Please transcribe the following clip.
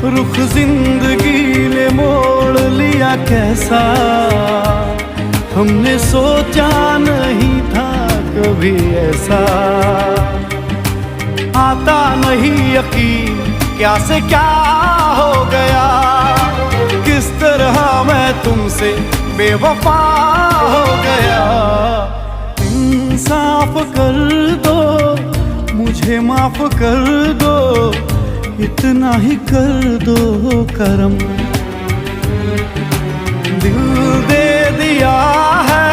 रुख जिंदगी ने मोड़ लिया कैसा, हमने सोचा नहीं था कभी ऐसा। आता नहीं यकीन क्या से क्या हो गया, किस तरह मैं तुमसे बेवफा हो गया। इंसाफ कर दो, मुझे माफ कर दो, इतना ही कर दो करम। दिल दे दिया है